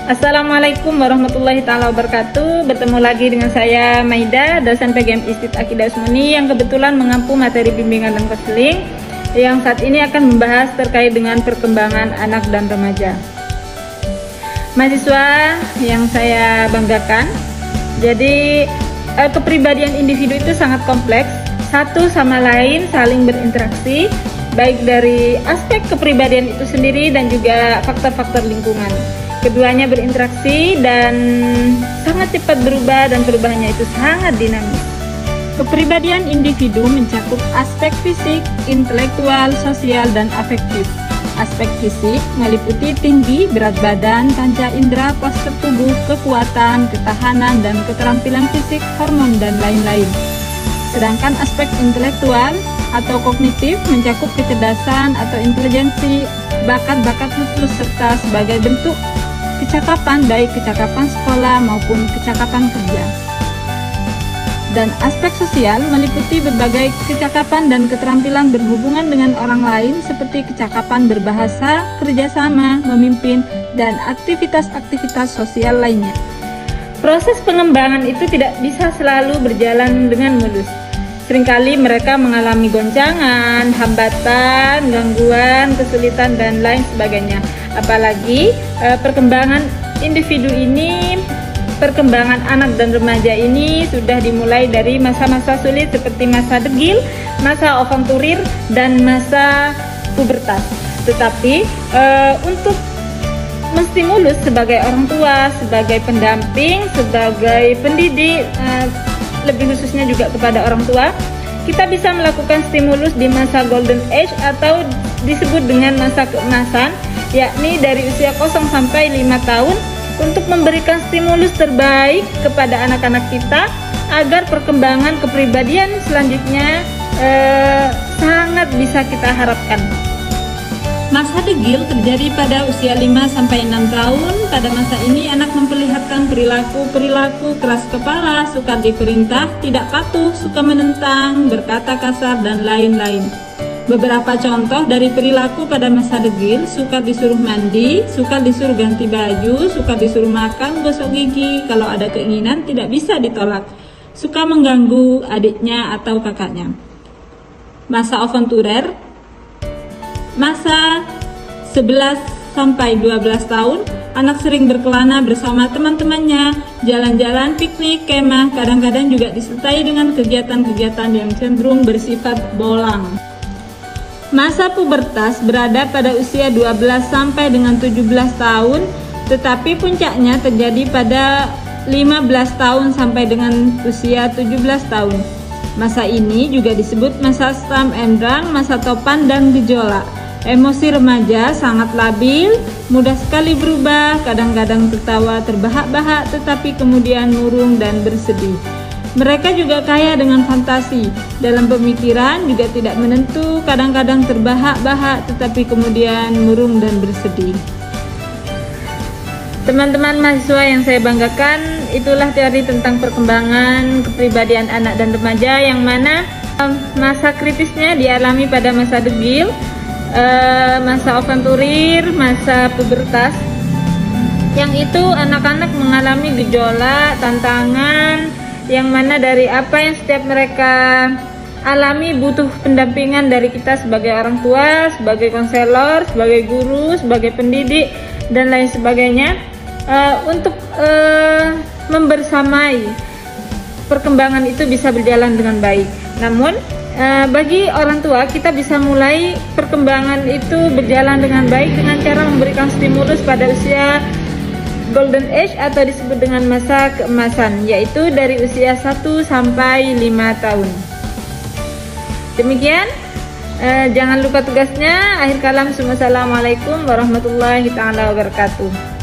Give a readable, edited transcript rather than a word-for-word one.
Assalamualaikum warahmatullahi taala wabarakatuh. Bertemu lagi dengan saya Maida, dosen PGM Institut Akidah Usmuni yang kebetulan mengampu materi bimbingan dan konseling yang saat ini akan membahas terkait dengan perkembangan anak dan remaja. Mahasiswa yang saya banggakan, jadi kepribadian individu itu sangat kompleks, satu sama lain saling berinteraksi, baik dari aspek kepribadian itu sendiri dan juga faktor-faktor lingkungan. Keduanya berinteraksi dan sangat cepat berubah dan perubahannya itu sangat dinamis. Kepribadian individu mencakup aspek fisik, intelektual, sosial, dan afektif. Aspek fisik meliputi tinggi, berat badan, panca indera, postur tubuh, kekuatan, ketahanan, dan keterampilan fisik, hormon, dan lain-lain. Sedangkan aspek intelektual atau kognitif mencakup kecerdasan atau intelijensi, bakat-bakat khusus, serta sebagai bentuk kecakapan, baik kecakapan sekolah maupun kecakapan kerja. Dan aspek sosial meliputi berbagai kecakapan dan keterampilan berhubungan dengan orang lain seperti kecakapan berbahasa, kerjasama, memimpin, dan aktivitas-aktivitas sosial lainnya. Proses pengembangan itu tidak bisa selalu berjalan dengan mulus. Seringkali mereka mengalami goncangan, hambatan, gangguan, kesulitan, dan lain sebagainya. Apalagi perkembangan individu ini, perkembangan anak dan remaja ini sudah dimulai dari masa-masa sulit seperti masa degil, masa avanturir, dan masa pubertas. Tetapi untuk menstimulus sebagai orang tua, sebagai pendamping, sebagai pendidik, lebih khususnya juga kepada orang tua, kita bisa melakukan stimulus di masa golden age atau disebut dengan masa keemasan, yakni dari usia 0 sampai 5 tahun, untuk memberikan stimulus terbaik kepada anak-anak kita agar perkembangan kepribadian selanjutnya sangat bisa kita harapkan. Masa degil terjadi pada usia 5 sampai 6 tahun. Pada masa ini anak memperlihatkan perilaku keras kepala, suka diperintah, tidak patuh, suka menentang, berkata kasar, dan lain-lain. Beberapa contoh dari perilaku pada masa degil: suka disuruh mandi, suka disuruh ganti baju, suka disuruh makan, gosok gigi, kalau ada keinginan tidak bisa ditolak, suka mengganggu adiknya atau kakaknya. Masa avanturer, masa 11 sampai 12 tahun, anak sering berkelana bersama teman-temannya, jalan-jalan, piknik, kemah, kadang-kadang juga disertai dengan kegiatan-kegiatan yang cenderung bersifat bolang. Masa pubertas berada pada usia 12 sampai dengan 17 tahun, tetapi puncaknya terjadi pada 15 tahun sampai dengan usia 17 tahun. Masa ini juga disebut masa stam endrang, masa topan, dan gejolak. Emosi remaja sangat labil, mudah sekali berubah, kadang-kadang tertawa terbahak-bahak tetapi kemudian murung dan bersedih. Mereka juga kaya dengan fantasi, dalam pemikiran juga tidak menentu, kadang-kadang terbahak-bahak tetapi kemudian murung dan bersedih. Teman-teman mahasiswa yang saya banggakan, itulah teori tentang perkembangan kepribadian anak dan remaja yang mana masa kritisnya dialami pada masa degil, masa avanturir, masa pubertas, yang itu anak-anak mengalami gejolak, tantangan, yang mana dari apa yang setiap mereka alami butuh pendampingan dari kita sebagai orang tua, sebagai konselor, sebagai guru, sebagai pendidik, dan lain sebagainya, untuk membersamai perkembangan itu bisa berjalan dengan baik. Namun bagi orang tua, kita bisa mulai perkembangan itu berjalan dengan baik dengan cara memberikan stimulus pada usia golden age atau disebut dengan masa keemasan, yaitu dari usia 1 sampai 5 tahun. Demikian, jangan lupa tugasnya. Akhir kalam, assalamualaikum warahmatullahi taala wabarakatuh.